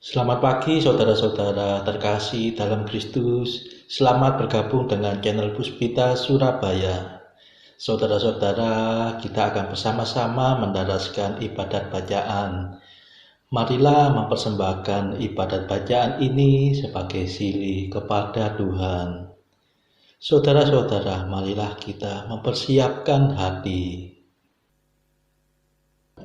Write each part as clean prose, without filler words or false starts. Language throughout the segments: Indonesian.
Selamat pagi saudara-saudara terkasih dalam Kristus. Selamat bergabung dengan channel Puspita Surabaya. Saudara-saudara, kita akan bersama-sama mendaraskan ibadat bacaan. Marilah mempersembahkan ibadat bacaan ini sebagai silih kepada Tuhan. Saudara-saudara, marilah kita mempersiapkan hati.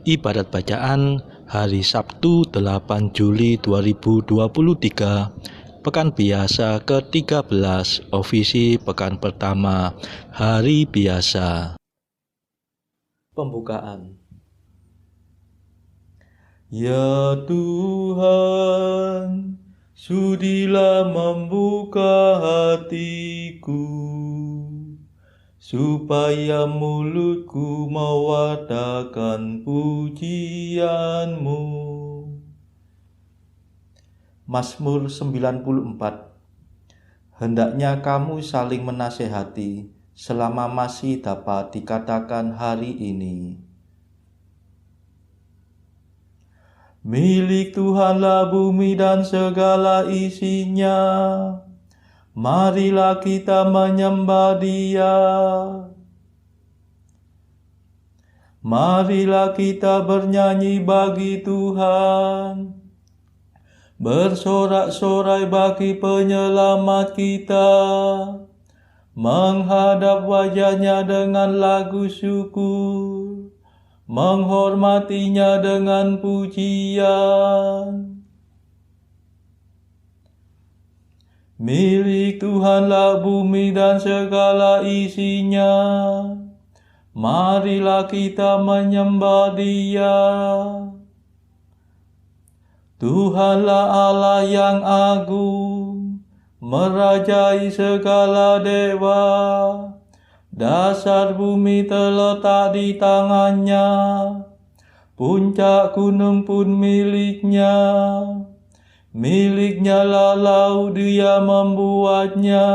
Ibadat bacaan hari Sabtu 8 Juli 2023, Pekan Biasa ke-13, Ofisi Pekan Pertama, Hari Biasa. Pembukaan. Ya Tuhan, sudilah membuka hatiku, supaya mulutku mewartakan pujian-Mu. Mazmur 94. Hendaknya kamu saling menasehati selama masih dapat dikatakan hari ini. Milik Tuhanlah bumi dan segala isinya. Marilah kita menyembah Dia. Marilah kita bernyanyi bagi Tuhan, bersorak-sorai bagi penyelamat kita, menghadap wajah-Nya dengan lagu syukur, menghormati-Nya dengan pujian. Milik Tuhanlah bumi dan segala isinya. Marilah kita menyembah Dia. Tuhanlah Allah yang agung, merajai segala dewa. Dasar bumi terletak di tangan-Nya, puncak gunung pun milik-Nya. Milik-Nya lah laut, Dia membuatnya,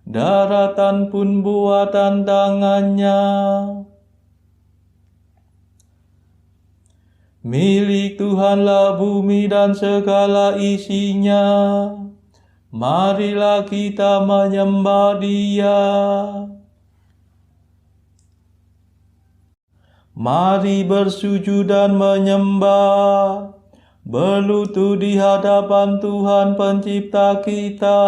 daratan pun buatan tangan-Nya. Milik Tuhanlah bumi dan segala isinya. Marilah kita menyembah Dia. Mari bersujud dan menyembah, berlutut di hadapan Tuhan Pencipta kita.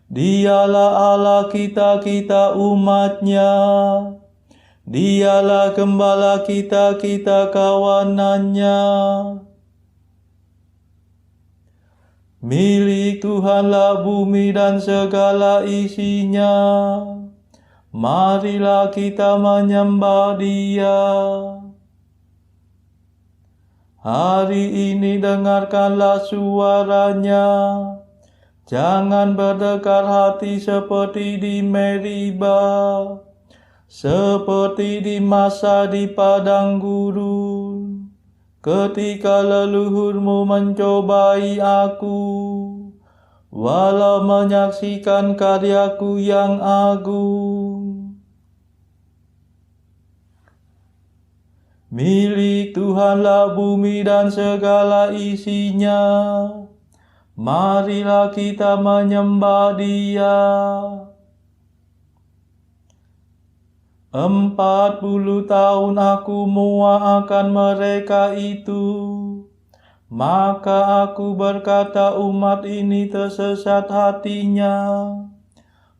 Dialah Allah kita, kita umat-Nya. Dialah Gembala kita, kita kawanan-Nya. Milik Tuhanlah bumi dan segala isinya. Marilah kita menyembah Dia. Hari ini dengarkanlah suara-Nya. Jangan berdekar hati seperti di Meriba, seperti di masa di padang gurun, ketika leluhurmu mencobai aku, walau menyaksikan karyaku yang agung. Milik Tuhanlah bumi dan segala isinya. Marilah kita menyembah Dia. 40 tahun aku muak akan mereka itu. Maka aku berkata, umat ini tersesat hatinya.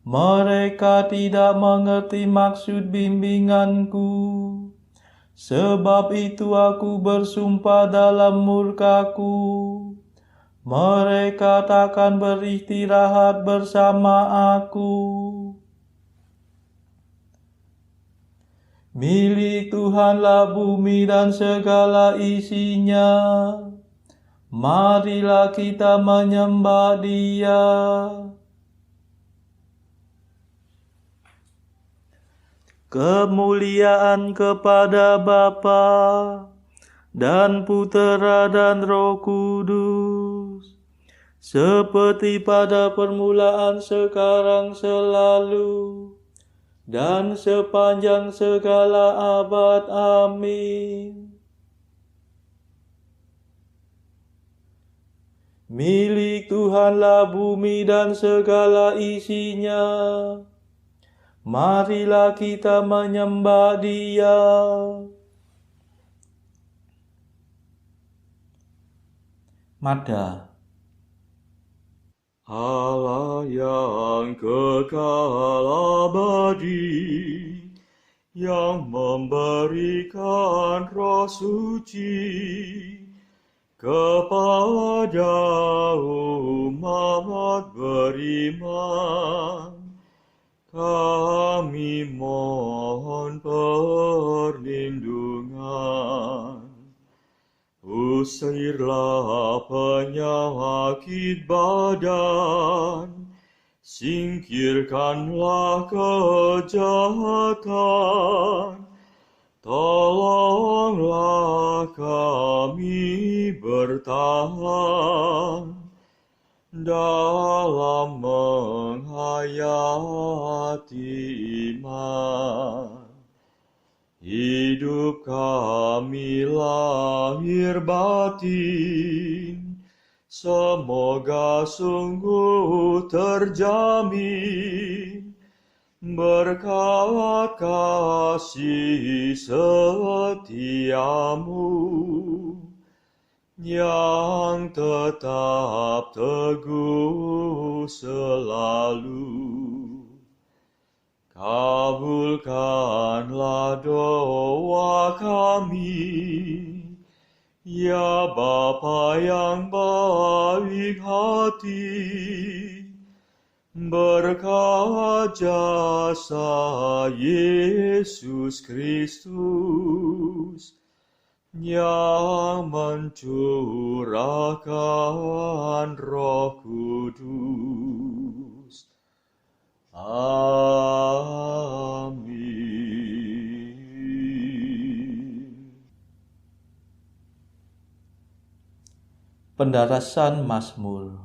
Mereka tidak mengerti maksud bimbinganku. Sebab itu aku bersumpah dalam murkaku, mereka takkan beristirahat bersama aku. Milik Tuhanlah bumi dan segala isinya. Marilah kita menyembah Dia. Kemuliaan kepada Bapa dan Putera dan Roh Kudus, seperti pada permulaan, sekarang, selalu, dan sepanjang segala abad. Amin. Milik Tuhanlah bumi dan segala isinya. Marilah kita menyembah Dia. Mada. Allah yang kekal abadi, yang memberikan Roh Suci kepada umat beriman, kami mohon perlindungan. Usirlah penyakit badan, singkirkanlah kejahatan, tolonglah kami bertahan dalam menghayati iman. Hidup kami lahir batin, semoga sungguh terjamin berkat kasih setiamu yang tetap teguh selalu. Kabulkanlah doa kami, ya Bapa yang baik hati, berkat jasa Yesus Kristus yang mencurahkan Roh Kudus. Amin. Pendarasan Mazmur.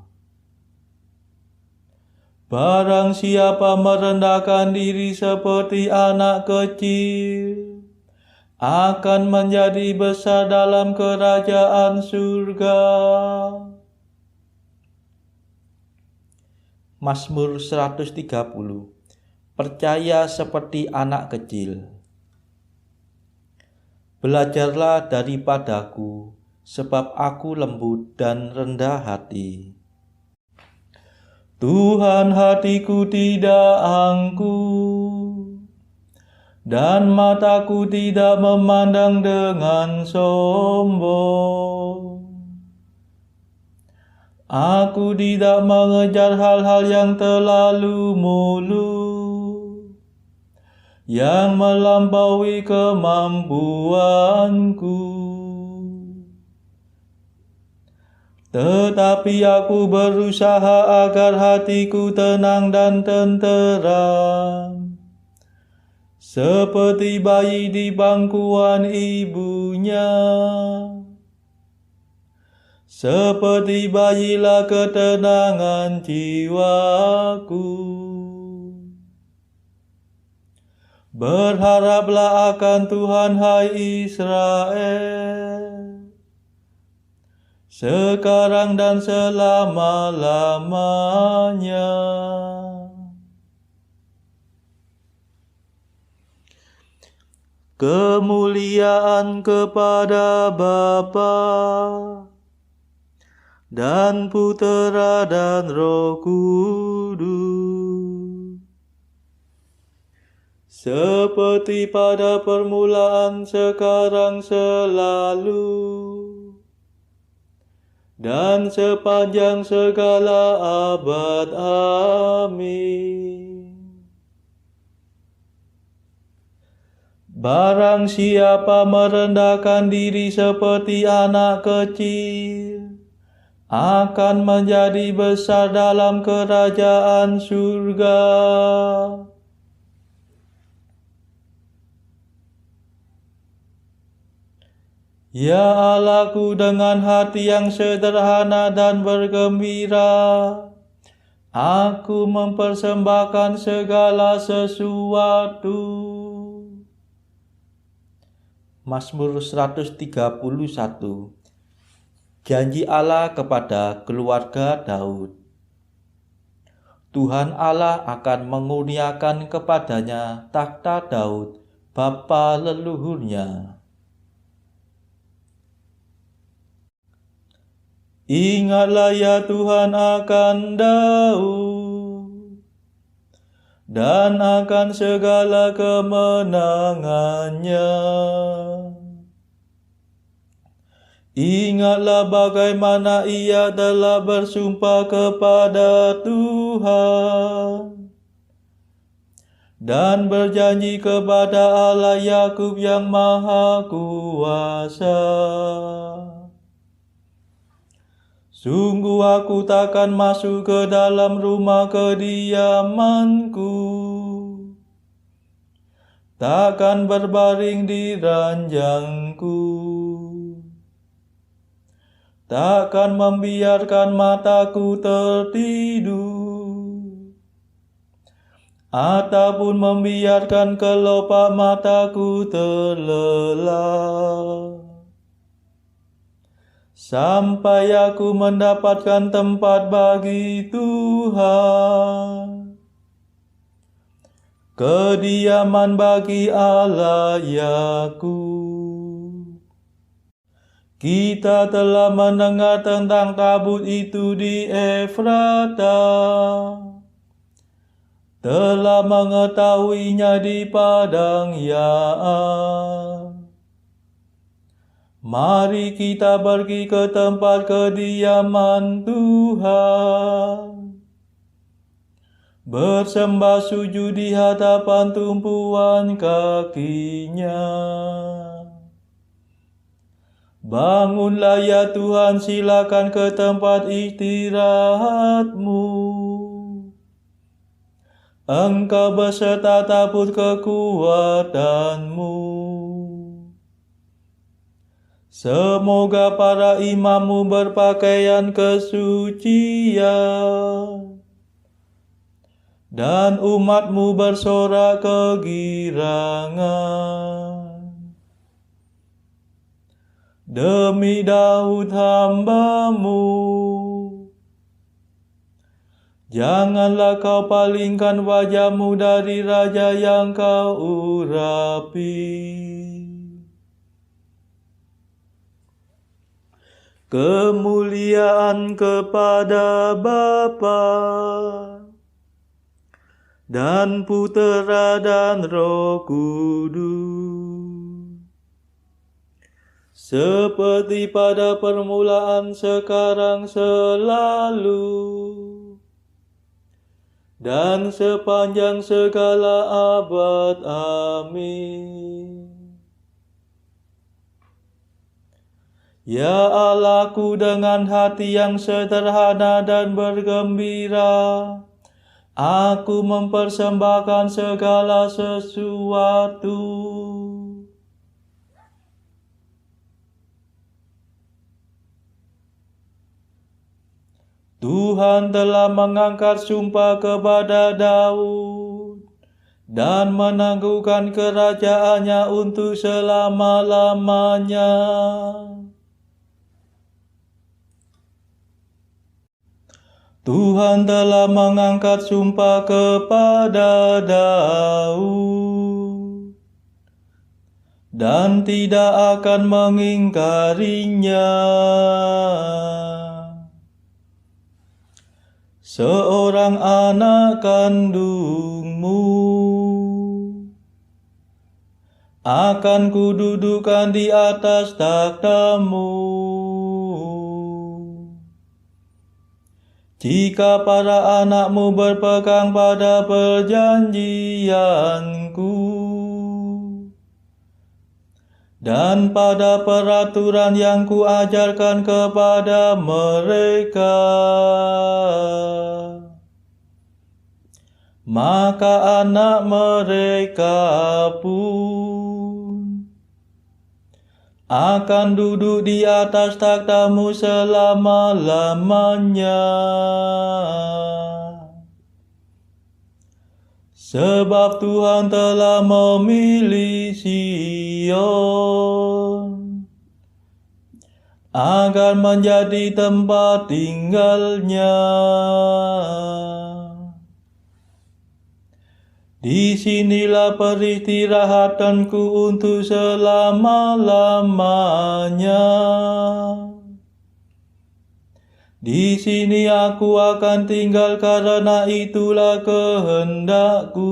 Barang siapa merendahkan diri seperti anak kecil, akan menjadi besar dalam kerajaan surga. Mazmur 130. Percaya seperti anak kecil. Belajarlah daripadaku, sebab aku lembut dan rendah hati. Tuhan, hatiku tidak angkuh, dan mataku tidak memandang dengan sombong. Aku tidak mengejar hal-hal yang terlalu muluk, yang melampaui kemampuanku. Tetapi aku berusaha agar hatiku tenang dan tenteram, seperti bayi di bangkuan ibunya. Seperti bayilah ketenangan jiwaku. Berharaplah akan Tuhan, hai Israel, sekarang dan selama-lamanya. Kemuliaan kepada Bapa dan Putera dan Roh Kudus, seperti pada permulaan, sekarang, selalu, dan sepanjang segala abad. Amin. Barang siapa merendahkan diri seperti anak kecil, akan menjadi besar dalam kerajaan surga. Ya Allahku, dengan hati yang sederhana dan bergembira, aku mempersembahkan segala sesuatu. Mazmur 131. Janji Allah kepada keluarga Daud. Tuhan Allah akan mengurniakan kepadanya takhta Daud, bapa leluhurnya. Ingatlah ya Tuhan akan Daud dan akan segala kemenangannya. Ingatlah bagaimana ia telah bersumpah kepada Tuhan dan berjanji kepada Allah Yakub yang Maha Kuasa. Sungguh aku takkan masuk ke dalam rumah kediamanku, takkan berbaring di ranjangku, takkan membiarkan mataku tertidur, ataupun membiarkan kelopak mataku terlelap, sampai aku mendapatkan tempat bagi Tuhan, kediaman bagi Allah Yakub. Kita telah mendengar tentang tabut itu di Efrata, telah mengetahuinya di padang Yaar. Mari kita pergi ke tempat kediaman Tuhan, bersembah sujud di hadapan tumpuan kakinya. Bangunlah ya Tuhan, silakan ke tempat istirahatmu. Engkau beserta tabut kekuatanmu. Semoga para imammu berpakaian kesucian dan umatmu bersorak kegirangan. Demi Daud hamba-Mu, janganlah kau palingkan wajah-Mu dari raja yang kau urapi. Kemuliaan kepada Bapa dan Putera dan Roh Kudus, seperti pada permulaan, sekarang, selalu, dan sepanjang segala abad. Amin. Ya Allahku, dengan hati yang sederhana dan bergembira, aku mempersembahkan segala sesuatu. Tuhan telah mengangkat sumpah kepada Daud dan menangguhkan kerajaannya untuk selama-lamanya. Tuhan telah mengangkat sumpah kepada Daud dan tidak akan mengingkarinya. Seorang anak kandungmu akan kududukan di atas takhtamu. Jika para anakmu berpegang pada perjanjianku dan pada peraturan yang kuajarkan kepada mereka, maka anak mereka pun akan duduk di atas takhtamu selama-lamanya. Sebab Tuhan telah memilih Sion, agar menjadi tempat tinggalnya. Disinilah peristirahatanku untuk selama-lamanya. Di sini aku akan tinggal karena itulah kehendakku.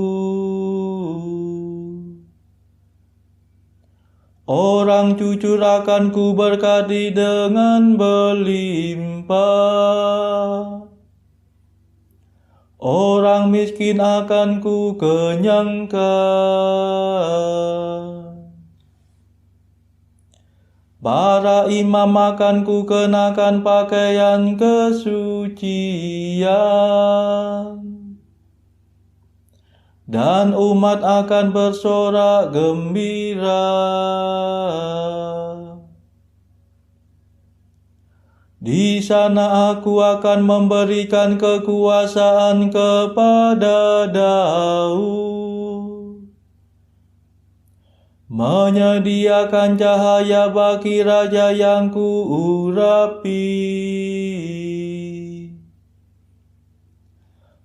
Orang jujur akan ku berkati dengan berlimpah. Orang miskin akan ku kenyangkan. Para imam akan ku kenakan pakaian kesucian. Dan umat akan bersorak gembira. Di sana aku akan memberikan kekuasaan kepada Daud, menyediakan cahaya bagi raja yang kuurapi.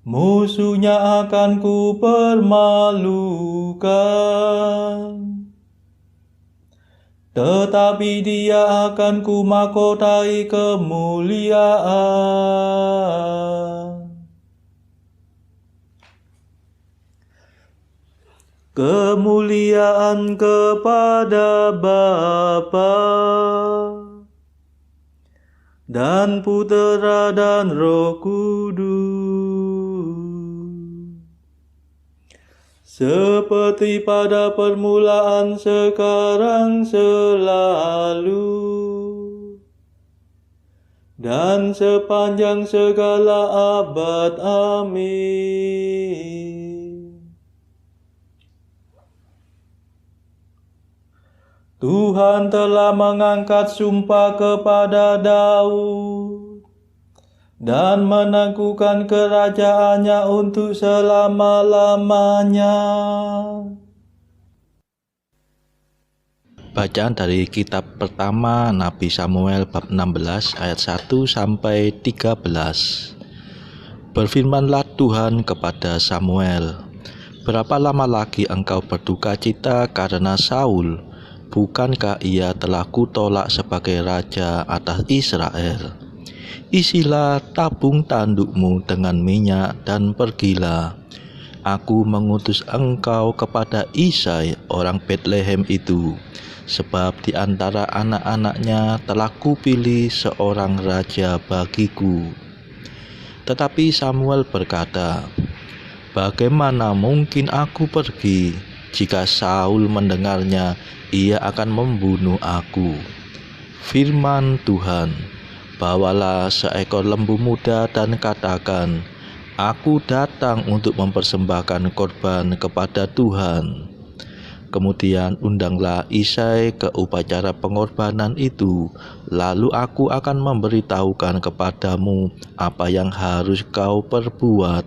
Musuhnya akan ku permalukan, tetapi dia akan ku mahkotai kemuliaan. Kemuliaan kepada Bapa dan Putera dan Roh Kudus, seperti pada permulaan, sekarang, selalu, dan sepanjang segala abad. Amin. Tuhan telah mengangkat sumpah kepada Daud dan meneguhkan kerajaannya untuk selama-lamanya. Bacaan dari kitab pertama Nabi Samuel bab 16 ayat 1 sampai 13. Berfirmanlah Tuhan kepada Samuel, "Berapa lama lagi engkau berduka cita karena Saul? Bukankah ia telah kutolak sebagai raja atas Israel? Isilah tabung tandukmu dengan minyak dan pergilah. Aku mengutus engkau kepada Isai orang Betlehem itu, sebab di antara anak-anaknya telah kupilih seorang raja bagiku." Tetapi Samuel berkata, "Bagaimana mungkin aku pergi? Jika Saul mendengarnya, ia akan membunuh aku." Firman Tuhan, "Bawalah seekor lembu muda dan katakan, Aku datang untuk mempersembahkan korban kepada Tuhan." Kemudian undanglah Isai ke upacara pengorbanan itu, lalu aku akan memberitahukan kepadamu apa yang harus kau perbuat.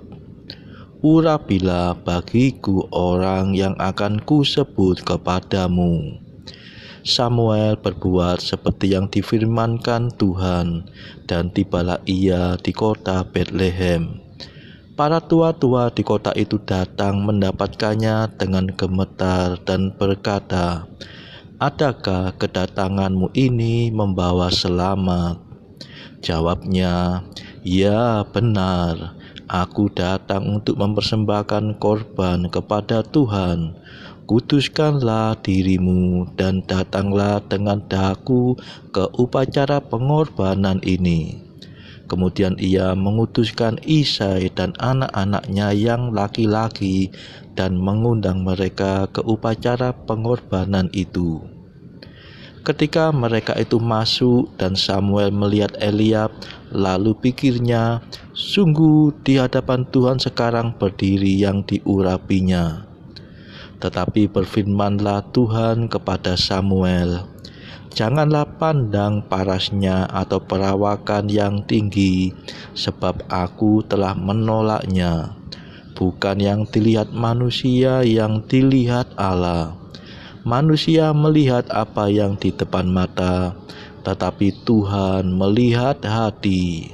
Urapilah bagiku orang yang akan kusebut kepadamu." Samuel berbuat seperti yang difirmankan Tuhan, dan tibalah ia di kota Betlehem. Para tua-tua di kota itu datang mendapatkannya dengan gemetar dan berkata, "Adakah kedatanganmu ini membawa selamat?" Jawabnya, "Ya, benar. Aku datang untuk mempersembahkan korban kepada Tuhan. Kuduskanlah dirimu dan datanglah dengan daku ke upacara pengorbanan ini." Kemudian ia mengutuskan Isai dan anak-anaknya yang laki-laki dan mengundang mereka ke upacara pengorbanan itu. Ketika mereka itu masuk dan Samuel melihat Eliab, lalu pikirnya, "Sungguh di hadapan Tuhan sekarang berdiri yang diurapinya." Tetapi berfirmanlah Tuhan kepada Samuel, "Janganlah pandang parasnya atau perawakan yang tinggi, sebab aku telah menolaknya. Bukan yang dilihat manusia, yang dilihat Allah. Manusia melihat apa yang di depan mata, tetapi Tuhan melihat hati.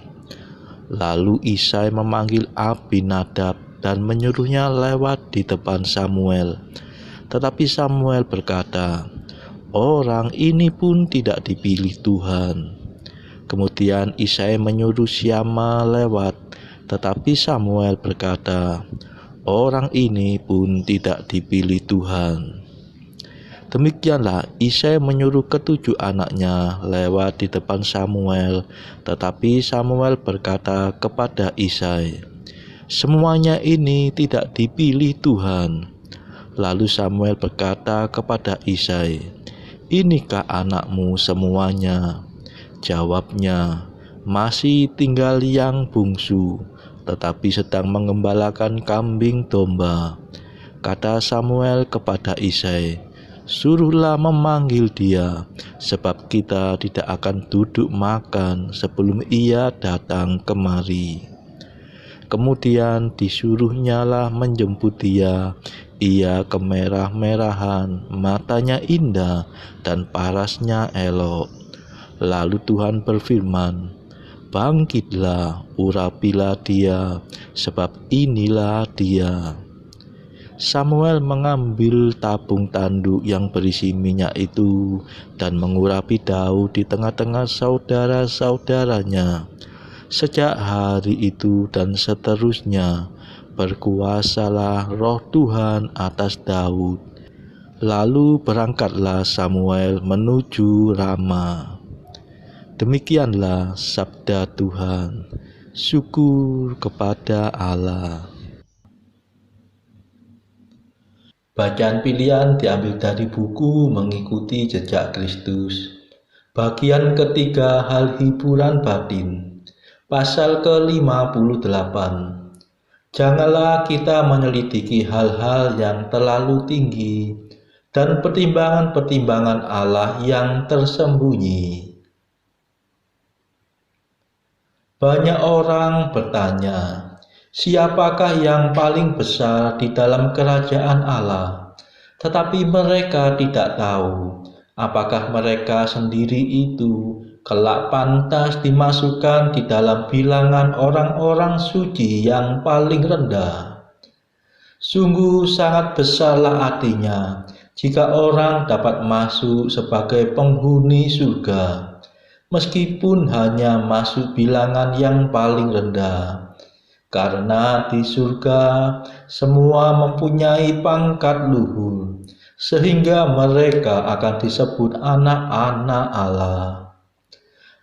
Lalu Isai memanggil Abinadab dan menyuruhnya lewat di depan Samuel. Tetapi Samuel berkata, "Orang ini pun tidak dipilih Tuhan." Kemudian Isai menyuruh Syama lewat, tetapi Samuel berkata, "Orang ini pun tidak dipilih Tuhan." Demikianlah Isai menyuruh ketujuh anaknya lewat di depan Samuel, tetapi Samuel berkata kepada Isai, "Semuanya ini tidak dipilih Tuhan." Lalu Samuel berkata kepada Isai, "Inikah anakmu semuanya?" Jawabnya, "Masih tinggal yang bungsu, tetapi sedang mengembalakan kambing domba." Kata Samuel kepada Isai, "Suruhlah memanggil dia, sebab kita tidak akan duduk makan sebelum ia datang kemari." Kemudian disuruhnyalah menjemput dia. Ia kemerah-merahan, matanya indah, dan parasnya elok. Lalu Tuhan berfirman, "Bangkitlah, urapilah dia, sebab inilah dia." Samuel mengambil tabung tanduk yang berisi minyak itu dan mengurapi Daud di tengah-tengah saudara-saudaranya. Sejak hari itu dan seterusnya, berkuasalah Roh Tuhan atas Daud. Lalu berangkatlah Samuel menuju Rama. Demikianlah sabda Tuhan. Syukur kepada Allah. Bacaan pilihan diambil dari buku Mengikuti Jejak Kristus. Bagian ketiga, hal hiburan batin. Pasal ke-58. Janganlah kita menyelidiki hal-hal yang terlalu tinggi dan pertimbangan-pertimbangan Allah yang tersembunyi. Banyak orang bertanya, siapakah yang paling besar di dalam kerajaan Allah? Tetapi mereka tidak tahu apakah mereka sendiri itu kelak pantas dimasukkan di dalam bilangan orang-orang suci yang paling rendah. Sungguh sangat besarlah artinya jika orang dapat masuk sebagai penghuni surga, meskipun hanya masuk bilangan yang paling rendah. Karena di surga semua mempunyai pangkat luhur, sehingga mereka akan disebut anak-anak Allah.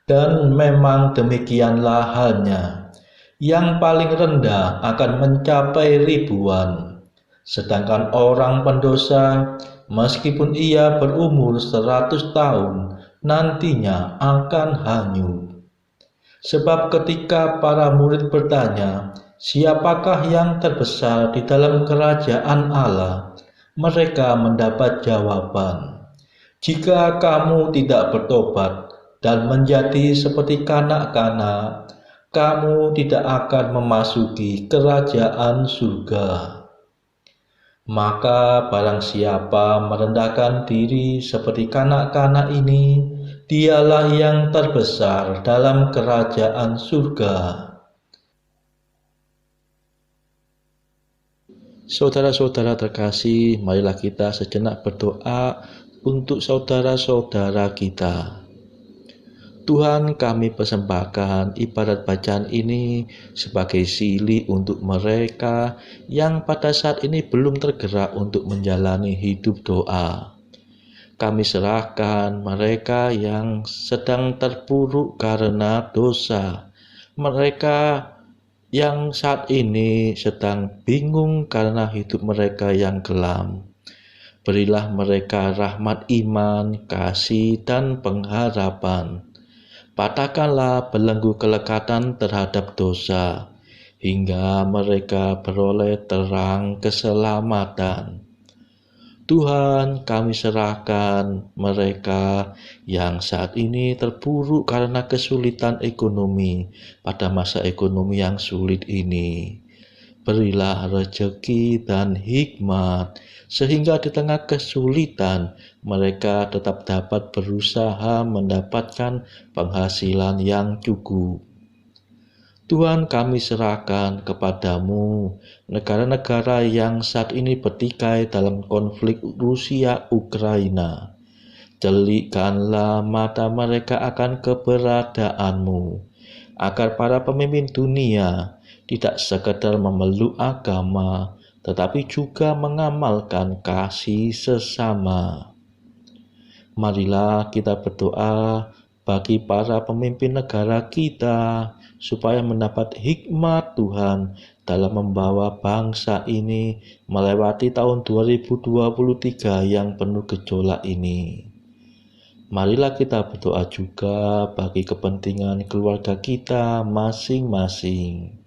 Dan memang demikianlah halnya. Yang paling rendah akan mencapai ribuan, sedangkan orang pendosa, meskipun ia berumur 100 tahun, nantinya akan hanyut. Sebab ketika para murid bertanya, siapakah yang terbesar di dalam kerajaan Allah? Mereka mendapat jawaban, "Jika kamu tidak bertobat dan menjadi seperti kanak-kanak, kamu tidak akan memasuki kerajaan surga." Maka barang siapa merendahkan diri seperti kanak-kanak ini, dialah yang terbesar dalam kerajaan surga. Saudara-saudara terkasih, marilah kita sejenak berdoa untuk saudara-saudara kita. Tuhan, kami persembahkan ibadat bacaan ini sebagai silih untuk mereka yang pada saat ini belum tergerak untuk menjalani hidup doa. Kami serahkan mereka yang sedang terpuruk karena dosa, mereka yang saat ini sedang bingung karena hidup mereka yang kelam. Berilah mereka rahmat iman, kasih, dan pengharapan. Patahkanlah belenggu kelekatan terhadap dosa, hingga mereka beroleh terang keselamatan. Tuhan, kami serahkan mereka yang saat ini terpuruk karena kesulitan ekonomi pada masa ekonomi yang sulit ini. Berilah rezeki dan hikmat, sehingga di tengah kesulitan mereka tetap dapat berusaha mendapatkan penghasilan yang cukup. Tuhan, kami serahkan kepadamu negara-negara yang saat ini bertikai dalam konflik Rusia-Ukraina. Jelikkanlah mata mereka akan keberadaanmu, agar para pemimpin dunia tidak sekedar memeluk agama, tetapi juga mengamalkan kasih sesama. Marilah kita berdoa bagi para pemimpin negara kita, supaya mendapat hikmat Tuhan dalam membawa bangsa ini melewati tahun 2023 yang penuh gejolak ini. Marilah kita berdoa juga bagi kepentingan keluarga kita masing-masing.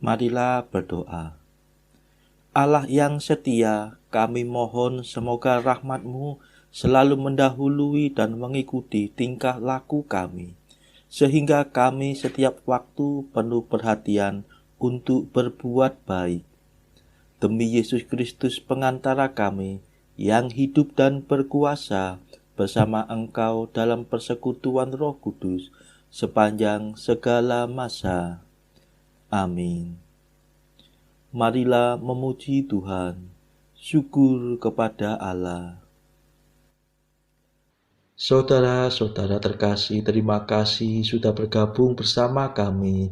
Marilah berdoa. Allah yang setia, kami mohon semoga rahmat-Mu selalu mendahului dan mengikuti tingkah laku kami, sehingga kami setiap waktu penuh perhatian untuk berbuat baik. Demi Yesus Kristus pengantara kami, yang hidup dan berkuasa bersama Engkau dalam persekutuan Roh Kudus sepanjang segala masa. Amin. Marilah memuji Tuhan. Syukur kepada Allah. Saudara-saudara terkasih, terima kasih sudah bergabung bersama kami,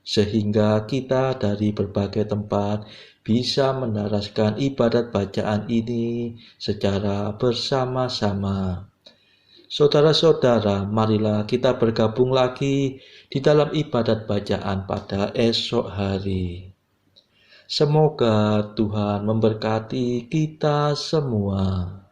sehingga kita dari berbagai tempat bisa menaraskan ibadat bacaan ini secara bersama-sama. Saudara-saudara, marilah kita bergabung lagi di dalam ibadat bacaan pada esok hari. Semoga Tuhan memberkati kita semua.